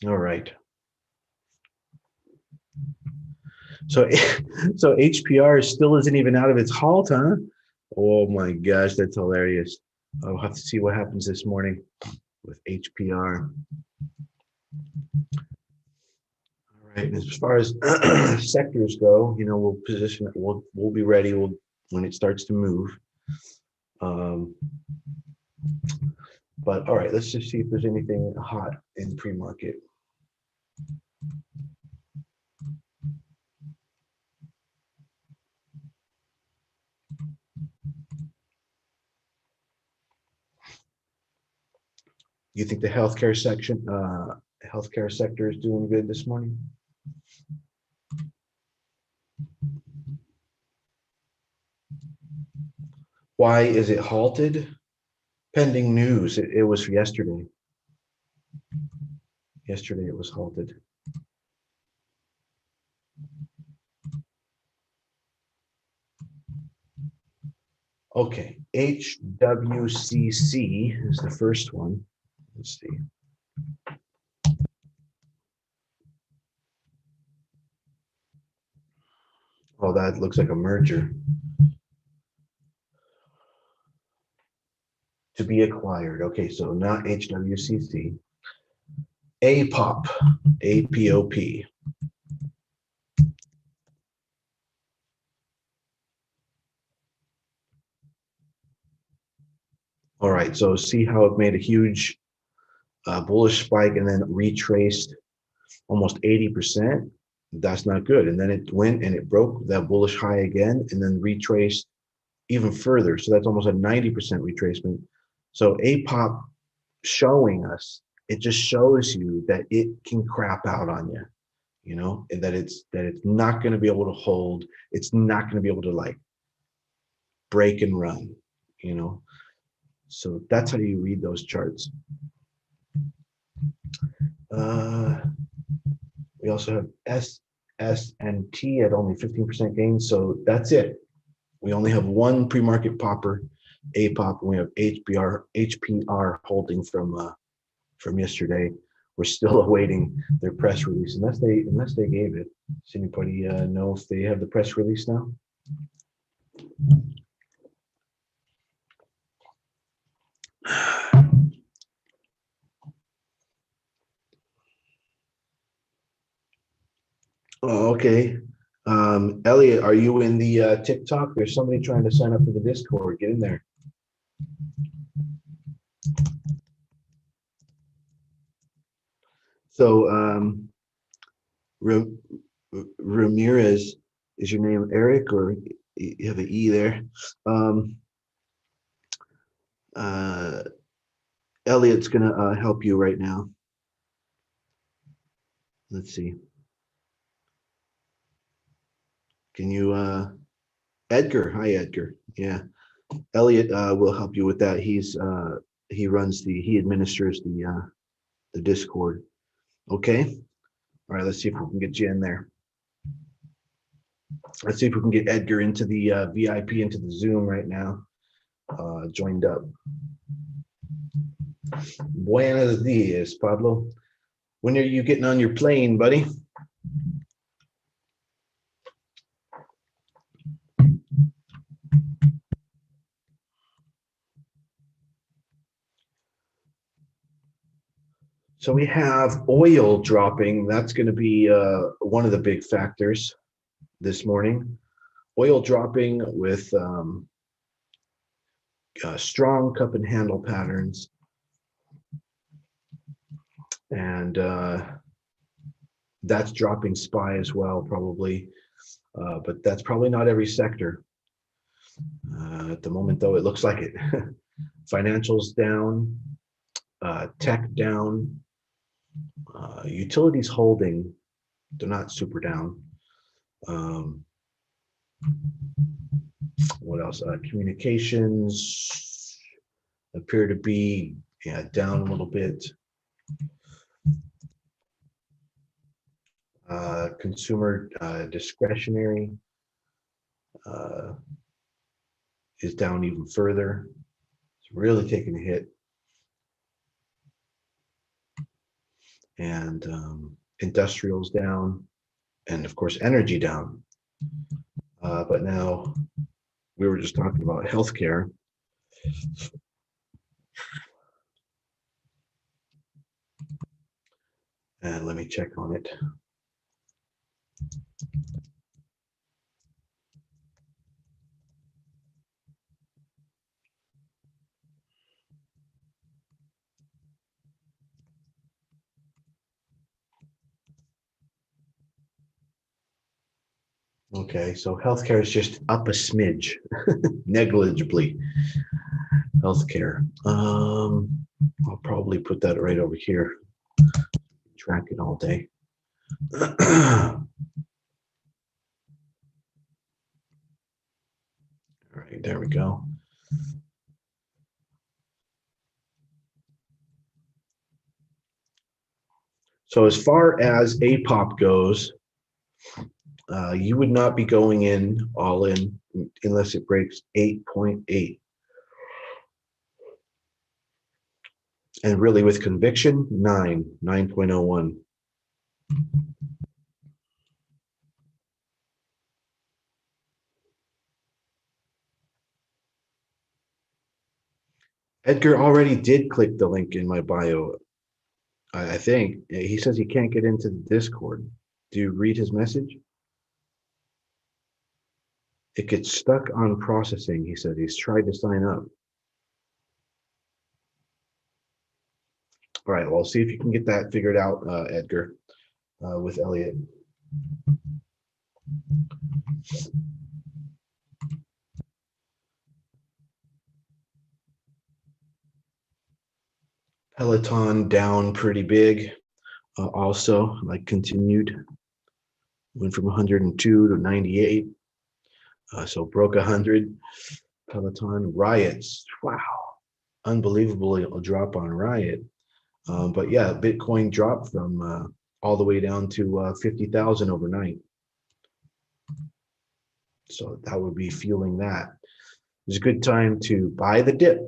All right. So, so HPR still isn't even out of its halt, huh? Oh my gosh, that's hilarious. I'll have to see what happens this morning with HPR. All right. As far as sectors go, we'll position it. We'll be ready. When it starts to move. But all right, let's just see if there's anything hot in pre-market. You think the healthcare sector is doing good this morning? Why is it halted? Pending news. It was yesterday. Yesterday it was halted. Okay, HWCC is the first one. Let's see. Oh, that looks like a merger. To be acquired. Okay, so not HWCC. APOP, APOP. All right, so see how it made a huge bullish spike and then retraced almost 80%. That's not good. And then it went and it broke that bullish high again and then retraced even further. So that's almost a 90% retracement. So APOP showing us, it just shows you that it can crap out on you, and that it's not going to be able to hold. It's not going to be able to like break and run, So that's how you read those charts. We also have S and T at only 15% gain. So that's it. We only have one pre-market popper, APOP, and we have HPR holding from yesterday. We're still awaiting their press release, unless they gave it. Does anybody know if they have the press release now? Oh, okay. Elliot, are you in the TikTok? There's somebody trying to sign up for the Discord. Get in there. So Ramirez, is your name Eric, or you have an E there? Elliot's gonna help you right now. Let's see. Can you, Edgar? Hi, Edgar. Yeah, Elliot will help you with that. He administers the Discord. Okay. All right. Let's see if we can get you in there. Let's see if we can get Edgar into the VIP, into the Zoom right now. Joined up. Buenos dias, Pablo. When are you getting on your plane, buddy? So we have oil dropping. That's going to be one of the big factors this morning. Oil dropping with strong cup and handle patterns. And that's dropping SPY as well, probably. But that's probably not every sector. At the moment, though, it looks like it. Financials down, tech down, utilities holding. They're not super down. What else? Communications appear to be down a little bit. Consumer discretionary is down even further. It's really taking a hit. and industrials down, and of course energy down. But now we were just talking about healthcare. And let me check on it. Okay, so healthcare is just up a smidge, negligibly. Healthcare. I'll probably put that right over here. Track it all day. All right, there we go. So as far as APOP goes, you would not be going in all in unless it breaks 8.8. And really with conviction, 9.01. Edgar already did click the link in my bio. I think he says he can't get into the Discord. Do you read his message? It gets stuck on processing. He said he's tried to sign up. All right, well, see if you can get that figured out, Edgar, with Elliot. Peloton down pretty big. Also, like continued, went from 102 to 98. So broke 100. Peloton riots. Wow, unbelievable drop on Riot. But yeah, Bitcoin dropped from all the way down to 50,000 overnight. So that would be fueling that. It's a good time to buy the dip.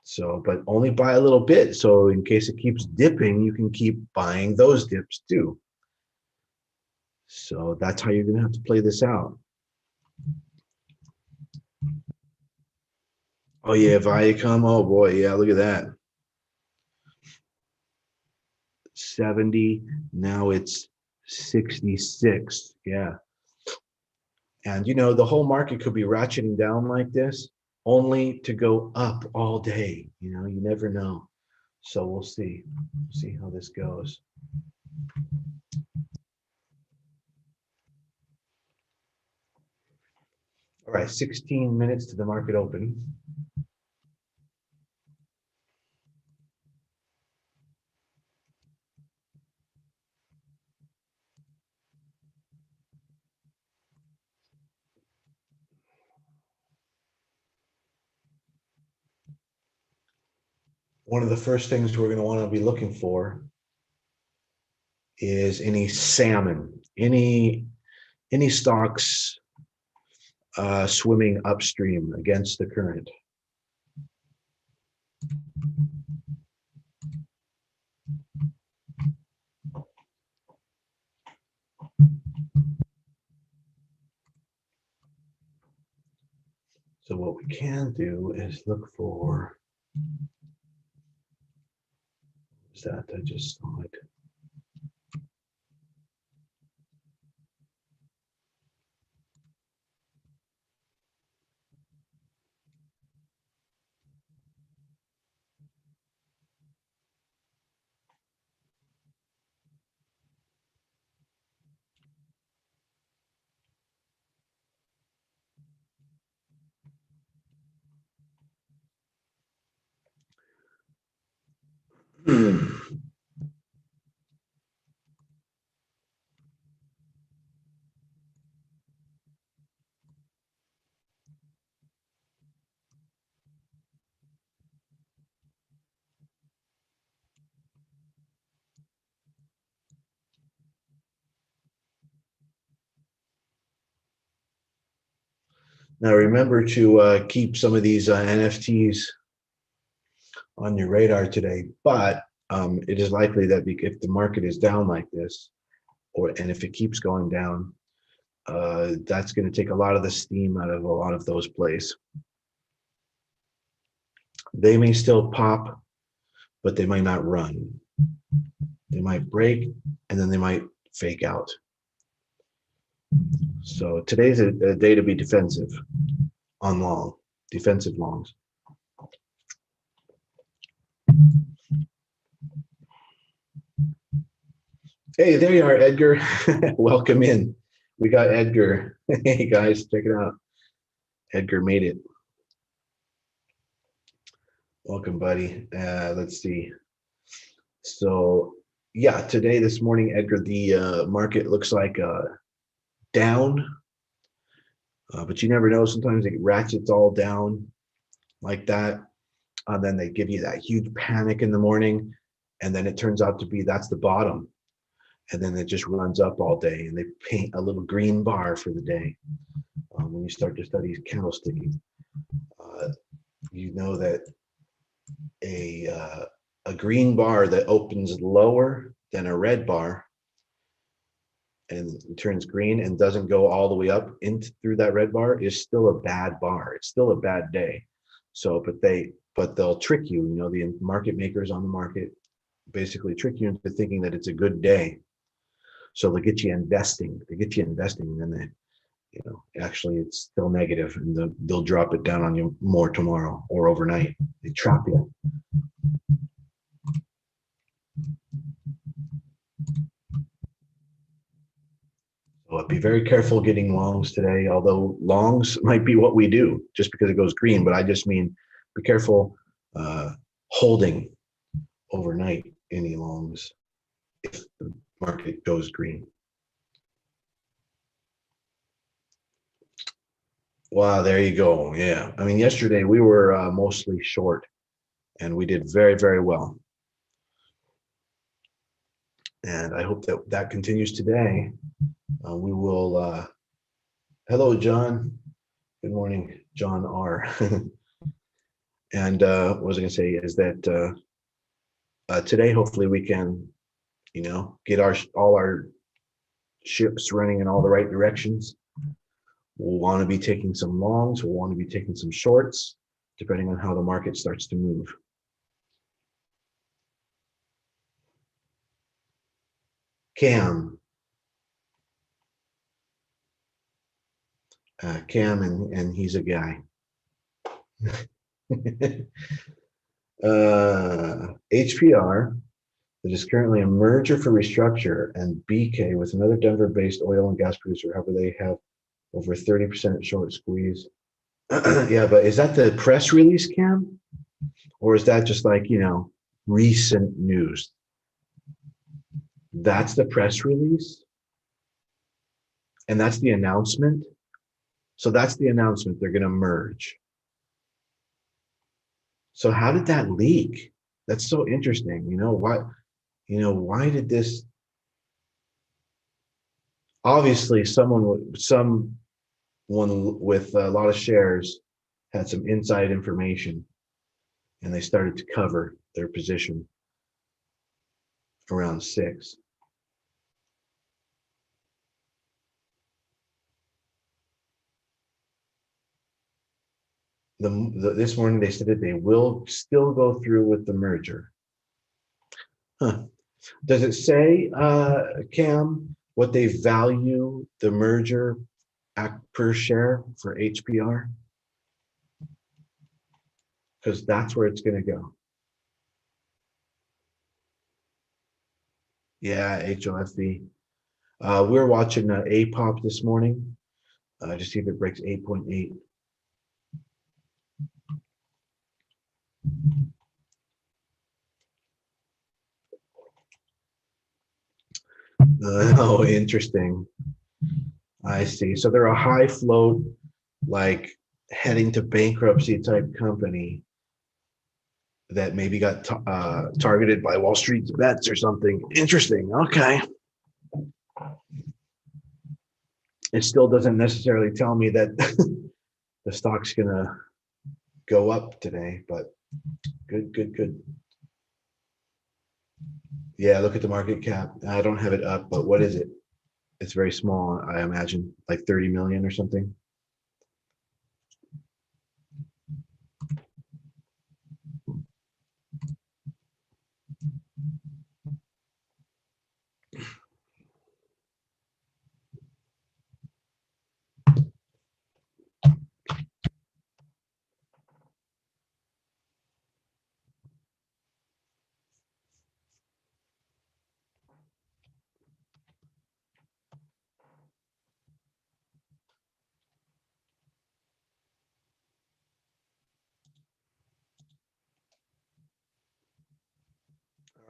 So, but only buy a little bit. So in case it keeps dipping, you can keep buying those dips too. So that's how you're going to have to play this out. Oh yeah, Viacom. Oh boy, yeah, look at that. 70, now it's 66. Yeah. And you know, the whole market could be ratcheting down like this only to go up all day. You know, you never know. So we'll see. We'll see how this goes. All right, 16 minutes to the market open. One of the first things we're going to want to be looking for is any salmon, any stocks swimming upstream against the current. So what we can do is look for, is that I just saw it. Now remember to keep some of these NFTs on your radar today, but it is likely that if the market is down like this, and if it keeps going down, that's going to take a lot of the steam out of a lot of those plays. They may still pop, but they might not run. They might break, and then they might fake out. So today's a day to be defensive on defensive longs. Hey, there you are, Edgar. Welcome in. We got Edgar. Hey, guys, check it out. Edgar made it. Welcome, buddy. Let's see. So, yeah, this morning, Edgar, the market looks like down, but you never know. Sometimes it ratchets all down like that. And then they give you that huge panic in the morning, and then it turns out to be that's the bottom. And then it just runs up all day, and they paint a little green bar for the day. When you start to study candlesticking, you know that a green bar that opens lower than a red bar and turns green and doesn't go all the way up through that red bar is still a bad bar. It's still a bad day. So, but they'll trick you. You know, the market makers on the market basically trick you into thinking that it's a good day. So they get you investing. And then actually it's still negative, and they'll drop it down on you more tomorrow or overnight. They trap you. So be very careful getting longs today, although longs might be what we do just because it goes green, but I just mean be careful holding overnight any longs if the market goes green. Wow, there you go. Yeah. I mean, yesterday we were mostly short, and we did very, very well. And I hope that continues today. We will. Hello, John. Good morning, John R. And what was I going to say is that today, hopefully, we can, get all our ships running in all the right directions. We'll want to be taking some longs. We'll want to be taking some shorts, depending on how the market starts to move. Cam. Cam, and he's a guy. HPR, that is currently a merger for restructure, and BK with another Denver-based oil and gas producer. However, they have over 30% short squeeze. Yeah, but is that the press release, Cam? Or is that just like, recent news? That's the press release? And that's the announcement? So that's the announcement. They're going to merge. So how did that leak? That's so interesting. Why did this? Obviously, someone with a lot of shares had some inside information, and they started to cover their position around 6. This morning they said that they will still go through with the merger. Huh. Does it say, Cam, what they value the merger per share for HPR? Because that's where it's going to go. Yeah, HOFV. We're watching APOP this morning to see if it breaks 8.8. Oh, interesting. I see. So they're a high float, like heading to bankruptcy type company that maybe got targeted by Wall Street bets or something. Interesting. Okay. It still doesn't necessarily tell me that the stock's gonna go up today, but good. Yeah, look at the market cap. I don't have it up, but what is it? It's very small, I imagine, like 30 million or something.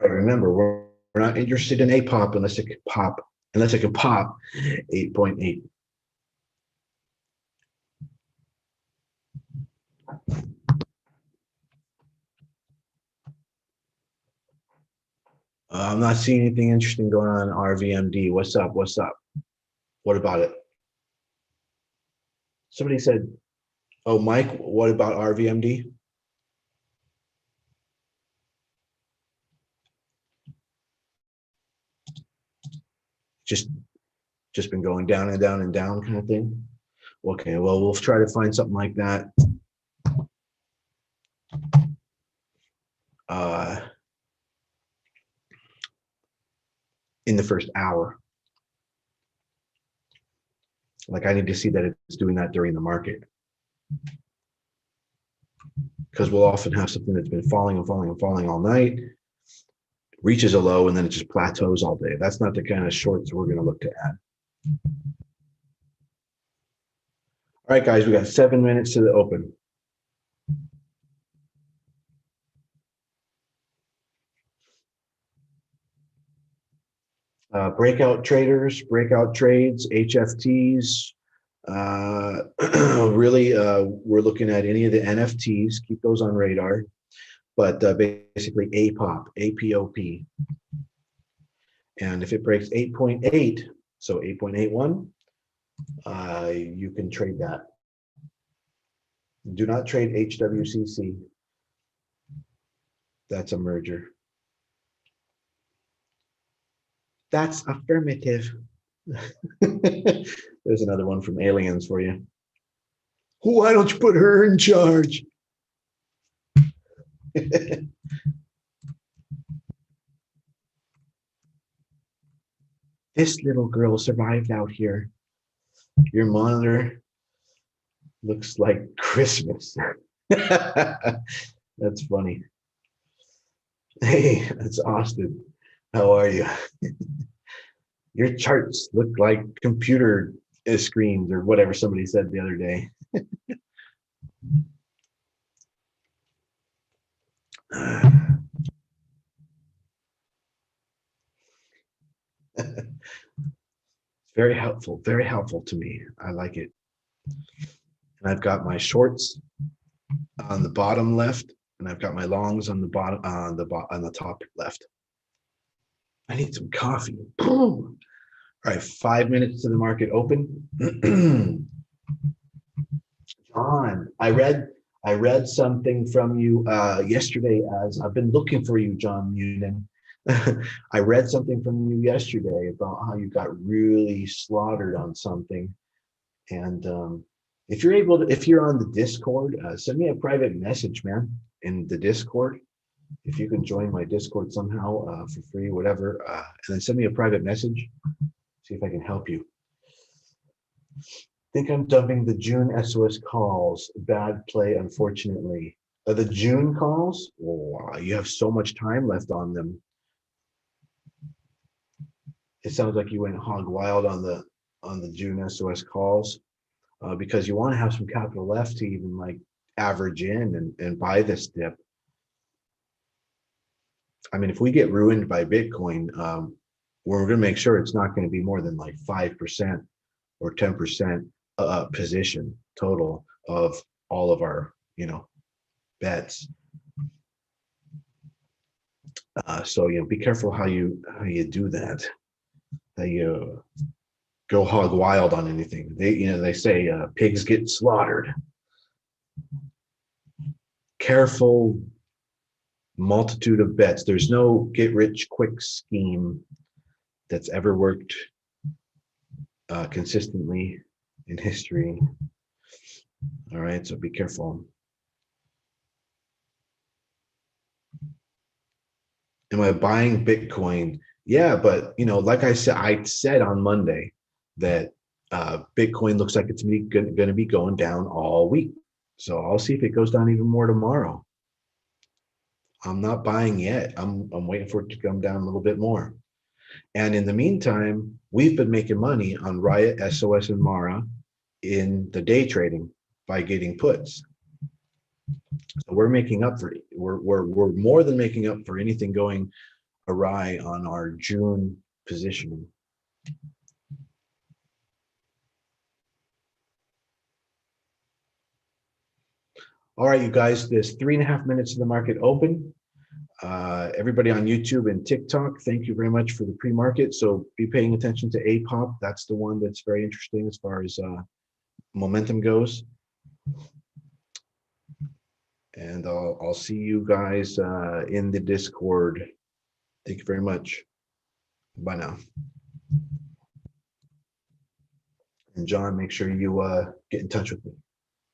All right, remember, we're not interested in a pop unless it can pop 8.8. I'm not seeing anything interesting going on in RVMD. What's up? What's up? What about it? Somebody said, oh, Mike, what about RVMD? Just just been going down and down and down kind of thing. Okay, well, we'll try to find something like that. Uh, in the first hour. Like I need to see that it's doing that during the market. Because we'll often have something that's been falling and falling and falling all night, reaches a low, and then it just plateaus all day. That's not the kind of shorts we're going to look to add. All right, guys, we got 7 minutes to the open. Breakout traders, breakout trades, HFTs. Really, we're looking at any of the NFTs. Keep those on radar. But basically APOP, APOP. And if it breaks 8.8, so 8.81, you can trade that. Do not trade HWCC. That's a merger. That's affirmative. There's another one from Aliens for you. Why don't you put her in charge? This little girl survived out here. Your monitor looks like Christmas. That's funny. Hey, that's Austin. How are you? Your charts look like computer screens or whatever somebody said the other day. Very helpful to me. I like it. And I've got my shorts on the bottom left, and I've got my longs on the bottom on the top left. I need some coffee. Boom. All right, 5 minutes to the market open. John, I read something from you yesterday as I've been looking for you, John Munin. I read something from you yesterday about how you got really slaughtered on something. And if you're on the Discord, send me a private message, man, in the Discord. If you can join my Discord somehow for free, whatever, and then send me a private message. See if I can help you. Think I'm dumping the June SOS calls. Bad play, unfortunately. The June calls, oh, you have so much time left on them. It sounds like you went hog wild on the June SOS calls because you want to have some capital left to even like average in and buy this dip. I mean, if we get ruined by Bitcoin, we're going to make sure it's not going to be more than like 5% or 10% position total of all of our, bets. So, be careful how you do that. How you go hog wild on anything. They say pigs get slaughtered. Careful multitude of bets. There's no get rich quick scheme that's ever worked consistently in history. All right, so be careful. Am I buying Bitcoin? Yeah, but like I said on Monday that Bitcoin looks like it's going to be going down all week. So I'll see if it goes down even more tomorrow. I'm not buying yet. I'm waiting for it to come down a little bit more. And in the meantime, we've been making money on Riot, SOS, and Mara in the day trading by getting puts. So we're making up for it. We're more than making up for anything going awry on our June positioning. All right, you guys, there's 3.5 minutes of the market open. Everybody on YouTube and TikTok, thank you very much for the pre-market. So be paying attention to APOP. That's the one that's very interesting as far as momentum goes. And I'll see you guys in the Discord. Thank you very much. Bye now. And John, make sure you get in touch with me.